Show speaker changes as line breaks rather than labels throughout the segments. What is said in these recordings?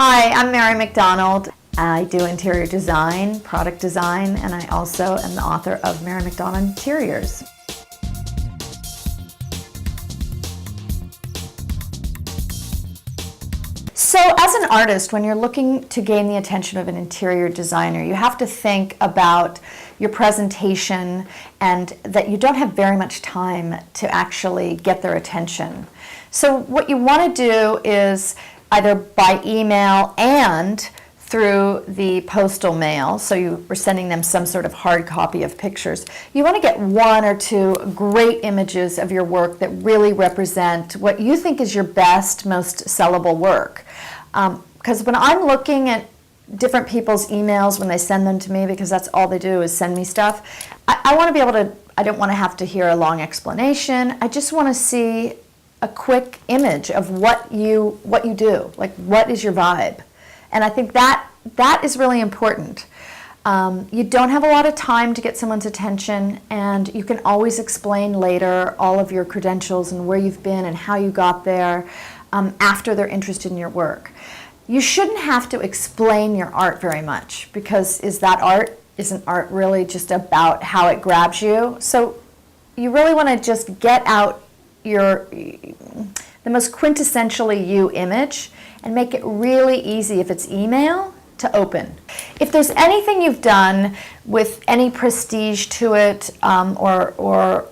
Hi, I'm Mary McDonald. I do interior design, product design, and I also am the author of Mary McDonald Interiors. So as an artist, when you're looking to gain the attention of an interior designer, you have to think about your presentation and that you don't have very much time to actually get their attention. So what you want to do is either by email and through the postal mail, so you were sending them some sort of hard copy of pictures, you want to get one or two great images of your work that really represent what you think is your best, most sellable work. Because when I'm looking at different people's emails when they send them to me, because that's all they do is send me stuff, I want to be able to, I don't want to have to hear a long explanation. I just want to see a quick image of what you do, like what is your vibe. And I think that is really important. You don't have a lot of time to get someone's attention, and you can always explain later all of your credentials and where you've been and how you got there after they're interested in your work. You shouldn't have to explain your art very much, because is that art? Isn't art really just about how it grabs you? So you really want to just get out the most quintessentially you image and make it really easy, if it's email, to open. If there's anything you've done with any prestige to it or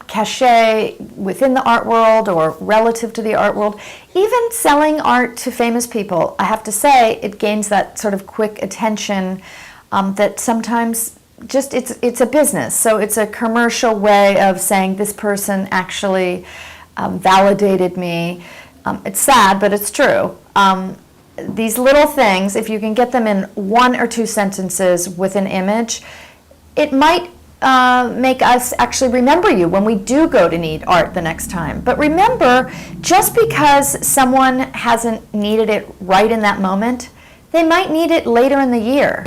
cachet within the art world or relative to the art world, even selling art to famous people, I have to say it gains that sort of quick attention that sometimes just it's a business. So it's a commercial way of saying this person actually validated me. It's sad, but it's true. These little things, if you can get them in one or two sentences with an image, it might make us actually remember you when we do go to need art the next time. But remember, just because someone hasn't needed it right in that moment, they might need it later in the year.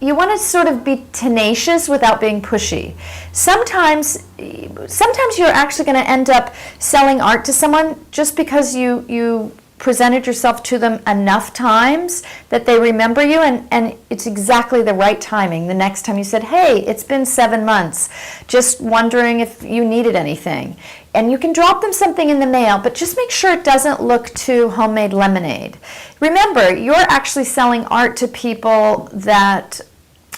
You want to sort of be tenacious without being pushy. Sometimes you're actually going to end up selling art to someone just because you presented yourself to them enough times that they remember you, and it's exactly the right timing. The next time you said, hey, it's been 7 months, just wondering if you needed anything. And you can drop them something in the mail, but just make sure it doesn't look too homemade lemonade. Remember, you're actually selling art to people that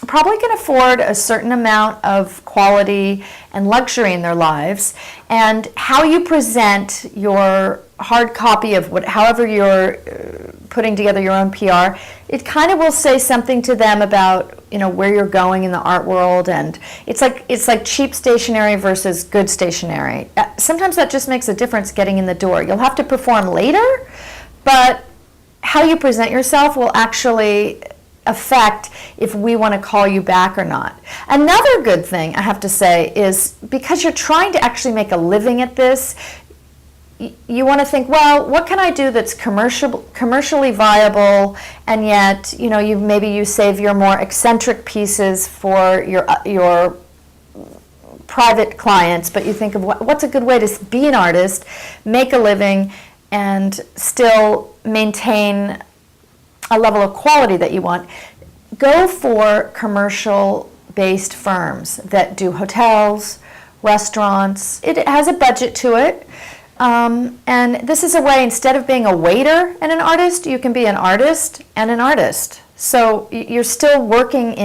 probably can afford a certain amount of quality and luxury in their lives, and how you present your hard copy of however you're putting together your own PR, it kind of will say something to them about where you're going in the art world, and it's like cheap stationery versus good stationery. Sometimes that just makes a difference getting in the door. You'll have to perform later, but how you present yourself will actually affect if we want to call you back or not. Another good thing I have to say is, because you're trying to actually make a living at this, you want to think, well, what can I do that's commercially viable, and yet maybe you save your more eccentric pieces for your private clients, but you think of what's a good way to be an artist, make a living, and still maintain a level of quality that you want. Go for commercial-based firms that do hotels, restaurants. It has a budget to it. And this is a way, instead of being a waiter and an artist, you can be an artist and an artist. So you're still working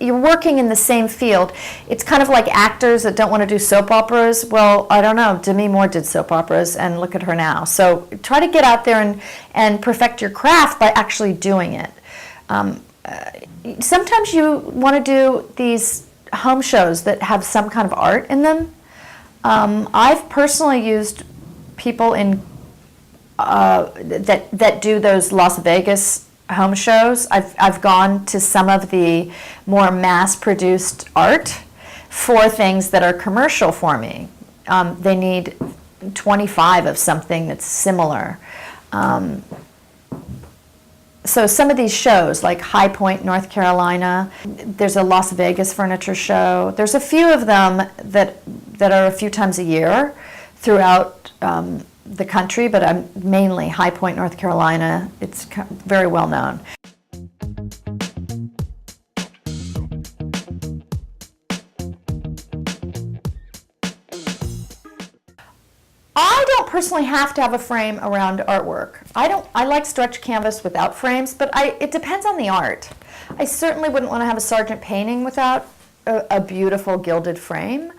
you're working in the same field. It's kind of like actors that don't want to do soap operas. Well, I don't know, Demi Moore did soap operas, and look at her now. So try to get out there and perfect your craft by actually doing it. Sometimes you want to do these home shows that have some kind of art in them. I've personally used people that do those Las Vegas home shows. I've gone to some of the more mass-produced art for things that are commercial for me. They need 25 of something that's similar. So some of these shows, like High Point, North Carolina, there's a Las Vegas furniture show. There's a few of them that are a few times a year throughout the country, but I'm mainly High Point, North Carolina. It's very well known. I don't personally have to have a frame around artwork. I like stretch canvas without frames, but it depends on the art. I certainly wouldn't want to have a Sargent painting without a beautiful gilded frame.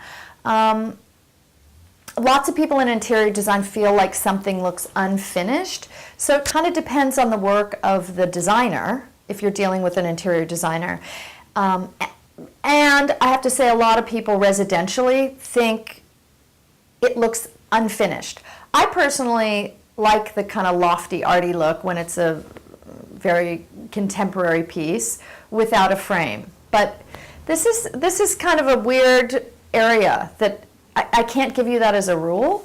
Lots of people in interior design feel like something looks unfinished, so it kind of depends on the work of the designer, if you're dealing with an interior designer. And I have to say, a lot of people residentially think it looks unfinished. I personally like the kind of lofty, arty look when it's a very contemporary piece without a frame. But this is kind of a weird area that I can't give you that as a rule.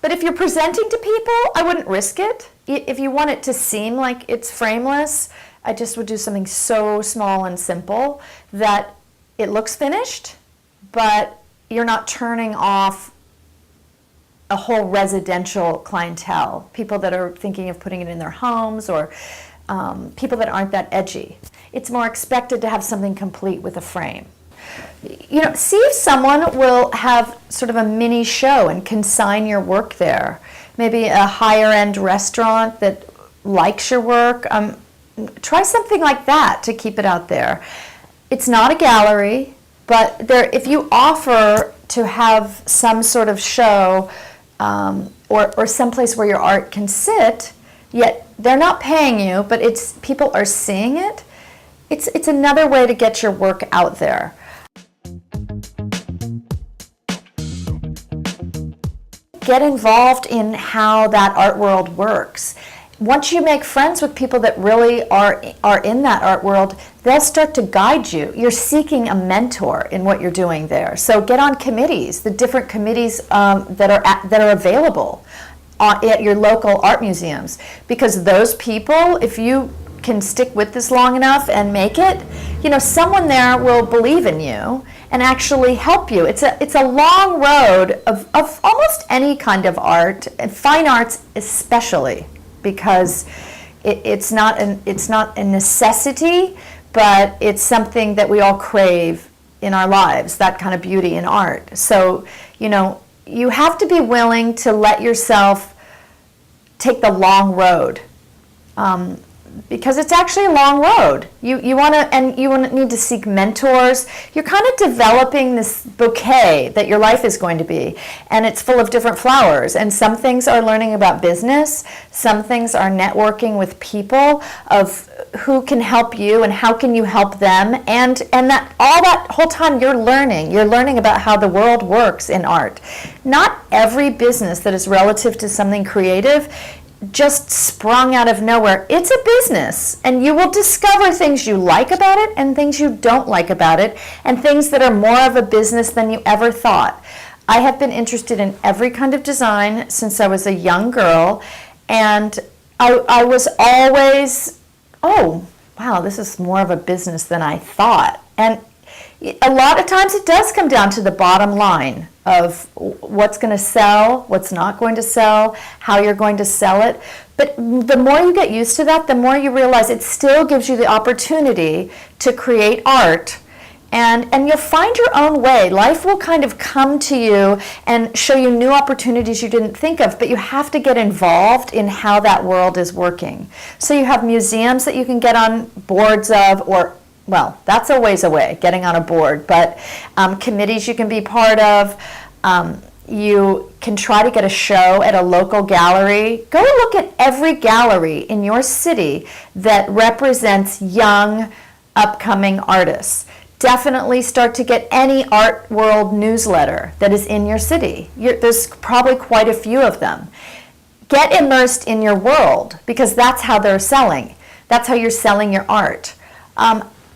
But if you're presenting to people, I wouldn't risk it. If you want it to seem like it's frameless, I just would do something so small and simple that it looks finished, but you're not turning off a whole residential clientele, people that are thinking of putting it in their homes, or people that aren't that edgy. It's more expected to have something complete with a frame. You know, see if someone will have sort of a mini show and consign your work there. Maybe a higher end restaurant that likes your work. Try something like that to keep it out there. It's not a gallery, but if you offer to have some sort of show or someplace where your art can sit, yet they're not paying you, but people are seeing it, it's another way to get your work out there. Get involved in how that art world works. Once you make friends with people that really are in that art world, they'll start to guide you. You're seeking a mentor in what you're doing there. So get on committees, the different committees that are available at your local art museums. Because those people, if you can stick with this long enough and make it, you know, someone there will believe in you and actually help you. It's a long road of almost any kind of art, and fine arts especially, because it's not a necessity, but it's something that we all crave in our lives, that kind of beauty in art. So, you know, you have to be willing to let yourself take the long road. Because it's actually a long road. You want to need to seek mentors. You're kind of developing this bouquet that your life is going to be, and it's full of different flowers. And some things are learning about business, some things are networking with people of who can help you and how can you help them, and that whole time you're learning about how the world works in art. Not every business that is relative to something creative just sprung out of nowhere. It's a business, and you will discover things you like about it and things you don't like about it, and things that are more of a business than you ever thought. I have been interested in every kind of design since I was a young girl, and I was always, oh, wow, this is more of a business than I thought. And a lot of times it does come down to the bottom line of what's going to sell, what's not going to sell, how you're going to sell it. But the more you get used to that, the more you realize it still gives you the opportunity to create art, and you'll find your own way. Life will kind of come to you and show you new opportunities you didn't think of, but you have to get involved in how that world is working. So you have museums that you can get on boards of, or well, that's a ways away, getting on a board, but committees you can be part of. You can try to get a show at a local gallery. Go look at every gallery in your city that represents young, upcoming artists. Definitely start to get any art world newsletter that is in your city. There's probably quite a few of them. Get immersed in your world, because that's how they're selling. That's how you're selling your art.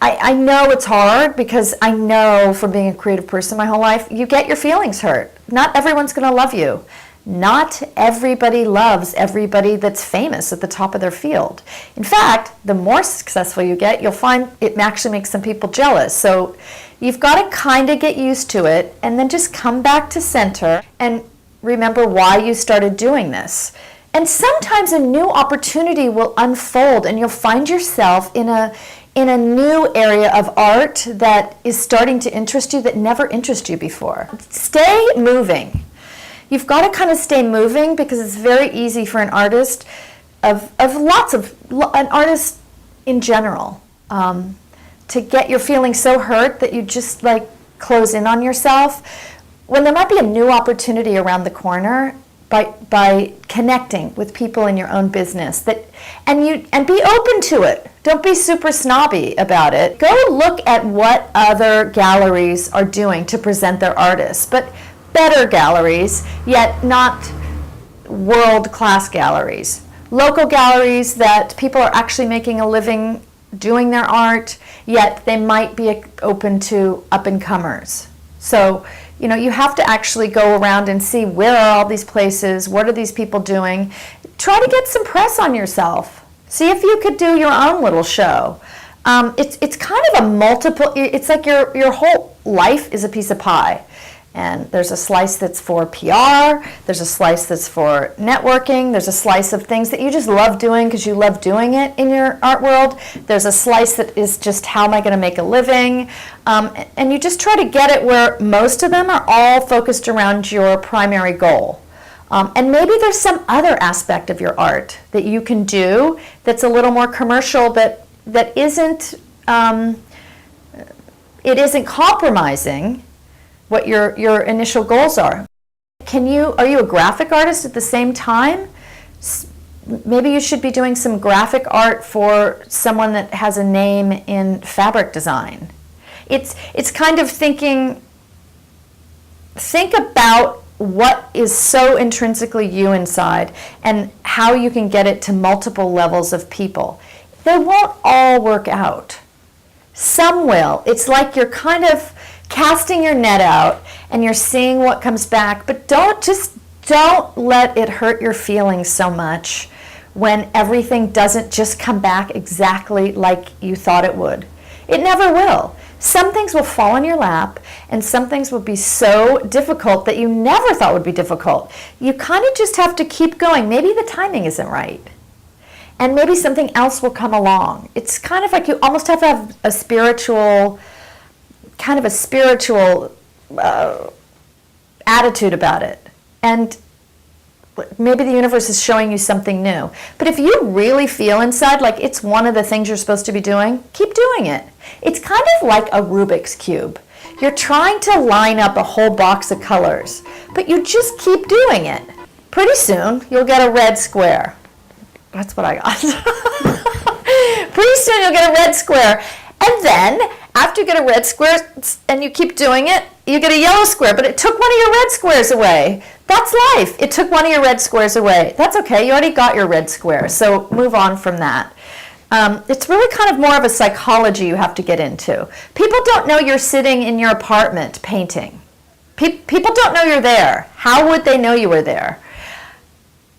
I know it's hard, because I know from being a creative person my whole life, you get your feelings hurt. Not everyone's going to love you. Not everybody loves everybody that's famous at the top of their field. In fact, the more successful you get, you'll find it actually makes some people jealous. So you've got to kind of get used to it, and then just come back to center and remember why you started doing this. And sometimes a new opportunity will unfold and you'll find yourself in a new area of art that is starting to interest you that never interested you before. Stay moving. You've got to kind of stay moving because it's very easy for an artist an artist in general to get your feeling so hurt that you just like close in on yourself when there might be a new opportunity around the corner by connecting with people in your own business and be open to it. Don't be super snobby about it. Go look at what other galleries are doing to present their artists, but better galleries, yet not world-class galleries. Local galleries that people are actually making a living doing their art, yet they might be open to up-and-comers. So, you have to actually go around and see where are all these places, what are these people doing. Try to get some press on yourself. See if you could do your own little show. It's kind of a multiple, it's like your whole life is a piece of pie. And there's a slice that's for PR, there's a slice that's for networking, there's a slice of things that you just love doing because you love doing it in your art world. There's a slice that is just how am I going to make a living? And you just try to get it where most of them are all focused around your primary goal. And maybe there's some other aspect of your art that you can do that's a little more commercial that isn't, it isn't compromising what your initial goals are. Are you a graphic artist at the same time? Maybe you should be doing some graphic art for someone that has a name in fabric design. It's kind of think about what is so intrinsically you inside and how you can get it to multiple levels of people. They won't all work out. Some will. It's like you're kind of casting your net out and you're seeing what comes back, but don't let it hurt your feelings so much when everything doesn't just come back exactly like you thought it would. It never will. Some things will fall in your lap and some things will be so difficult that you never thought would be difficult. You kind of just have to keep going. Maybe the timing isn't right. And maybe something else will come along. It's kind of like you almost have to have a spiritual attitude about it. And maybe the universe is showing you something new. But if you really feel inside like it's one of the things you're supposed to be doing, keep doing it. It's kind of like a Rubik's Cube. You're trying to line up a whole box of colors, but you just keep doing it. Pretty soon, you'll get a red square. That's what I got. Pretty soon, you'll get a red square. And then, after you get a red square and you keep doing it, you get a yellow square, but it took one of your red squares away. That's life. It took one of your red squares away. That's okay. You already got your red square, so move on from that. It's really kind of more of a psychology you have to get into. People don't know you're sitting in your apartment painting. People don't know you're there. How would they know you were there?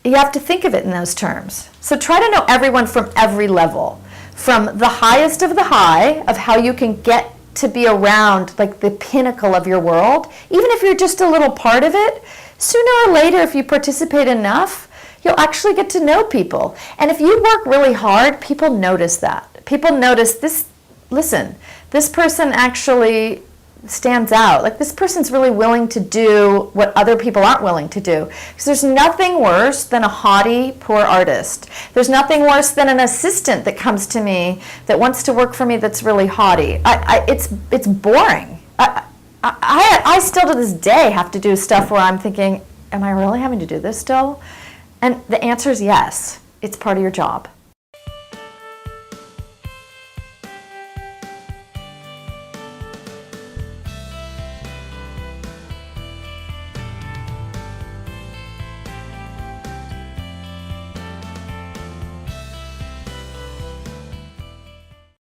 You have to think of it in those terms. So try to know everyone from every level. From the highest of the high of how you can get to be around like the pinnacle of your world, even if you're just a little part of it, sooner or later if you participate enough, you'll actually get to know people. And if you work really hard, people notice that. People notice this, listen, this person actually stands out. Like this person's really willing to do what other people aren't willing to do. Because there's nothing worse than a haughty, poor artist. There's nothing worse than an assistant that comes to me that wants to work for me that's really haughty. It's boring. I still to this day have to do stuff where I'm thinking, am I really having to do this still? And the answer is yes. It's part of your job.